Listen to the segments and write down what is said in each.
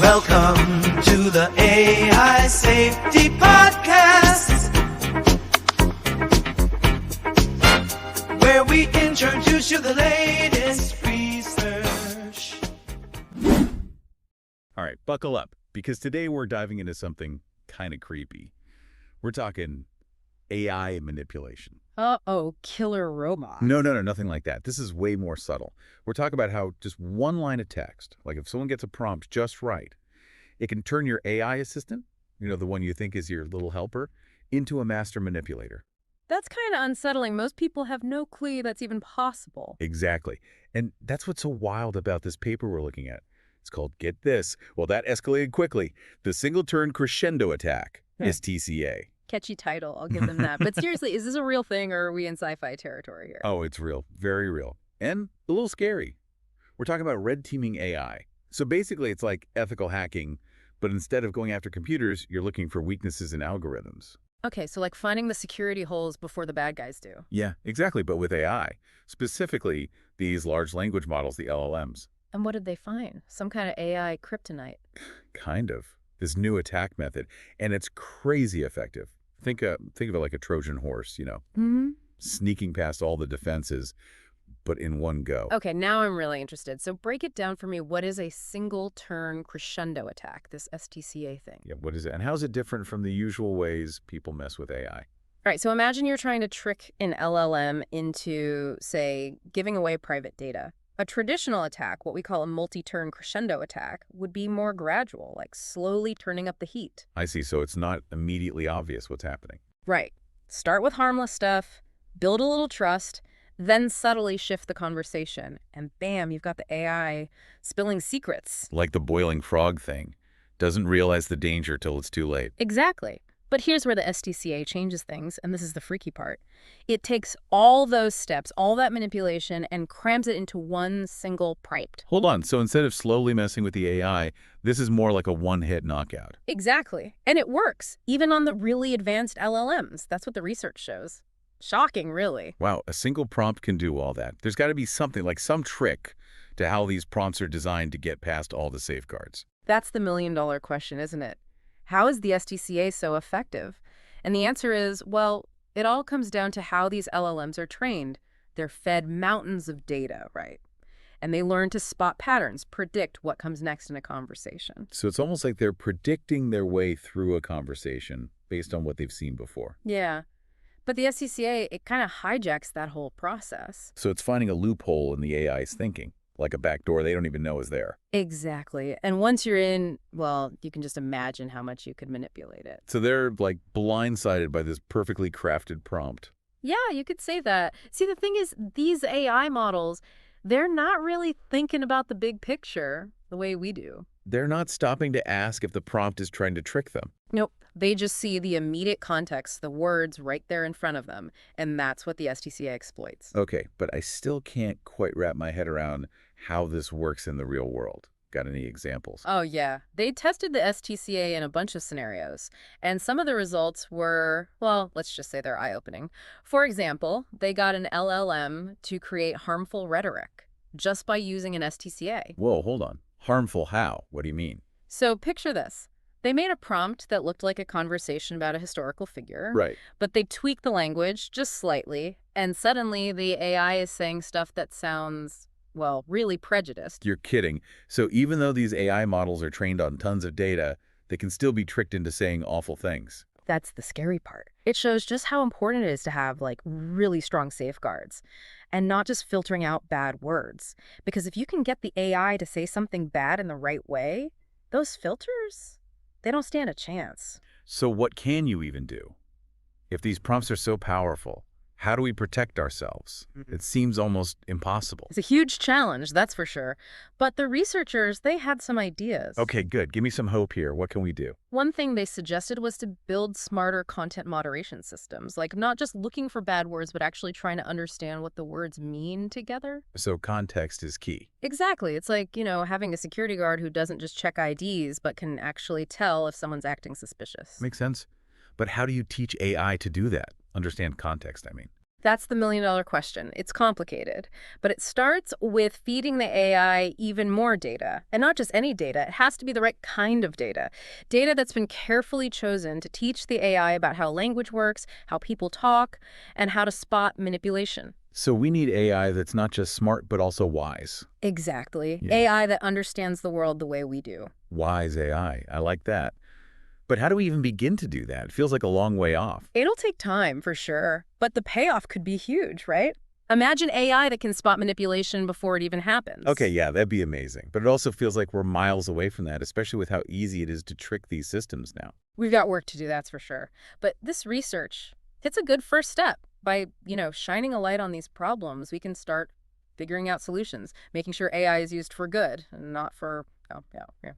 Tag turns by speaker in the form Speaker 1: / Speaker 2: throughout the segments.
Speaker 1: Welcome to the AI Safety Podcast, where we introduce you the latest research.
Speaker 2: All right, buckle up, because today we're diving into something kind of creepy. We're talking AI manipulation.
Speaker 3: Uh-oh, killer robots.
Speaker 2: No, nothing like that. This is way more subtle. We're talking about how just one line of text, like if someone gets a prompt just right, it can turn your AI assistant, the one you think is your little helper, into a master manipulator.
Speaker 3: That's kind of unsettling. Most people have no clue that's even possible.
Speaker 2: Exactly. And that's what's so wild about this paper we're looking at. It's called, get this, well, that escalated quickly, the Single-Turn Crescendo Attack, STCA.
Speaker 3: Catchy title, I'll give them that. But seriously, is this a real thing or are we in sci-fi territory here?
Speaker 2: Oh, it's real. Very real. And a little scary. We're talking about red teaming AI. So basically, it's like ethical hacking, but instead of going after computers, you're looking for weaknesses in algorithms.
Speaker 3: Okay, so like finding the security holes before the bad guys do.
Speaker 2: Yeah, exactly, but with AI. Specifically, these large language models, the LLMs.
Speaker 3: And what did they find? Some kind of AI kryptonite.
Speaker 2: Kind of. This new attack method. And it's crazy effective. Think of it like a Trojan horse, sneaking past all the defenses, but in one go.
Speaker 3: Okay, now I'm really interested. So break it down for me. What is a single-turn crescendo attack, this STCA thing?
Speaker 2: Yeah, what is it? And how is it different from the usual ways people mess with AI?
Speaker 3: All right, so imagine you're trying to trick an LLM into, say, giving away private data. A traditional attack, what we call a multi-turn crescendo attack, would be more gradual, like slowly turning up the heat.
Speaker 2: I see. So it's not immediately obvious what's happening.
Speaker 3: Right. Start with harmless stuff, build a little trust, then subtly shift the conversation. And bam, you've got the AI spilling secrets.
Speaker 2: Like the boiling frog thing. Doesn't realize the danger till it's too late.
Speaker 3: Exactly. But here's where the STCA changes things, and this is the freaky part. It takes all those steps, all that manipulation, and crams it into one single prompt.
Speaker 2: Hold on. So instead of slowly messing with the AI, this is more like a one-hit knockout.
Speaker 3: Exactly. And it works, even on the really advanced LLMs. That's what the research shows. Shocking, really.
Speaker 2: Wow, a single prompt can do all that. There's got to be something, like some trick to how these prompts are designed to get past all the safeguards.
Speaker 3: That's the million-dollar question, isn't it? How is the STCA so effective? And the answer is, well, it all comes down to how these LLMs are trained. They're fed mountains of data, right? And they learn to spot patterns, predict what comes next in a conversation.
Speaker 2: So it's almost like they're predicting their way through a conversation based on what they've seen before.
Speaker 3: Yeah. But the STCA, it kind of hijacks that whole process.
Speaker 2: So it's finding a loophole in the AI's thinking, like a back door they don't even know is there.
Speaker 3: Exactly. And once you're in, well, you can just imagine how much you could manipulate it.
Speaker 2: So they're like blindsided by this perfectly crafted prompt.
Speaker 3: Yeah, you could say that. See, the thing is, these AI models, they're not really thinking about the big picture the way we do.
Speaker 2: They're not stopping to ask if the prompt is trying to trick them.
Speaker 3: Nope. They just see the immediate context, the words right there in front of them. And that's what the STCA exploits.
Speaker 2: Okay, but I still can't quite wrap my head around how this works in the real world. Got any examples?
Speaker 3: Oh, yeah. They tested the STCA in a bunch of scenarios. And some of the results were, well, let's just say they're eye-opening. For example, they got an LLM to create harmful rhetoric just by using an STCA.
Speaker 2: Whoa, hold on. Harmful how? What do you mean?
Speaker 3: So picture this. They made a prompt that looked like a conversation about a historical figure.
Speaker 2: Right.
Speaker 3: But they tweaked the language just slightly, and suddenly the AI is saying stuff that sounds, well, really prejudiced.
Speaker 2: You're kidding. So even though these AI models are trained on tons of data, they can still be tricked into saying awful things.
Speaker 3: That's the scary part. It shows just how important it is to have, like, really strong safeguards and not just filtering out bad words. Because if you can get the AI to say something bad in the right way, those filters, they don't stand a chance.
Speaker 2: So what can you even do? If these prompts are so powerful, how do we protect ourselves? It seems almost impossible.
Speaker 3: It's a huge challenge, that's for sure. But the researchers, they had some ideas.
Speaker 2: Okay, good. Give me some hope here. What can we do?
Speaker 3: One thing they suggested was to build smarter content moderation systems, like not just looking for bad words, but actually trying to understand what the words mean together.
Speaker 2: So context is key.
Speaker 3: Exactly. It's like, having a security guard who doesn't just check IDs, but can actually tell if someone's acting suspicious.
Speaker 2: Makes sense. But how do you teach AI to do that? Understand context, I mean.
Speaker 3: That's the million-dollar question. It's complicated, but it starts with feeding the AI even more data. And not just any data, it has to be the right kind of data. Data that's been carefully chosen to teach the AI about how language works, how people talk, and how to spot manipulation.
Speaker 2: So we need AI that's not just smart, but also wise.
Speaker 3: Exactly.
Speaker 2: Yeah.
Speaker 3: AI that understands the world the way we do.
Speaker 2: Wise AI. I like that. But how do we even begin to do that? It feels like a long way off.
Speaker 3: It'll take time, for sure, but the payoff could be huge, right? Imagine AI that can spot manipulation before it even happens.
Speaker 2: Okay, yeah, that'd be amazing. But it also feels like we're miles away from that, especially with how easy it is to trick these systems now.
Speaker 3: We've got work to do, that's for sure. But this research, it's a good first step. By, shining a light on these problems, we can start figuring out solutions, making sure AI is used for good and not for, yeah.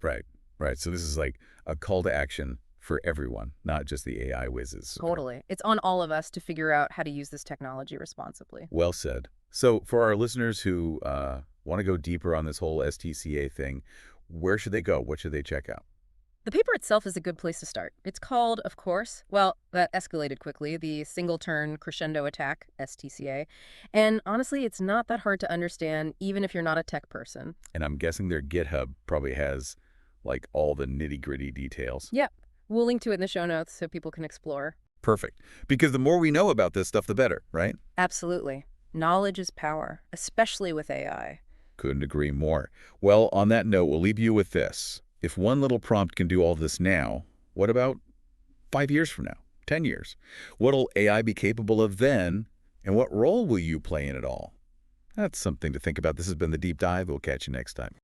Speaker 2: Right. So this is like a call to action for everyone, not just the AI whizzes.
Speaker 3: Totally. It's on all of us to figure out how to use this technology responsibly.
Speaker 2: Well said. So for our listeners who want to go deeper on this whole STCA thing, where should they go? What should they check out?
Speaker 3: The paper itself is a good place to start. It's called, of course, well, that escalated quickly, the Single-Turn Crescendo Attack, STCA. And honestly, it's not that hard to understand, even if you're not a tech person.
Speaker 2: And I'm guessing their GitHub probably has like all the nitty-gritty details.
Speaker 3: Yep. We'll link to it in the show notes so people can explore.
Speaker 2: Perfect. Because the more we know about this stuff, the better, right?
Speaker 3: Absolutely. Knowledge is power, especially with AI.
Speaker 2: Couldn't agree more. Well, on that note, we'll leave you with this. If one little prompt can do all this now, what about 5 years from now, 10 years? What'll AI be capable of then, and what role will you play in it all? That's something to think about. This has been The Deep Dive. We'll catch you next time.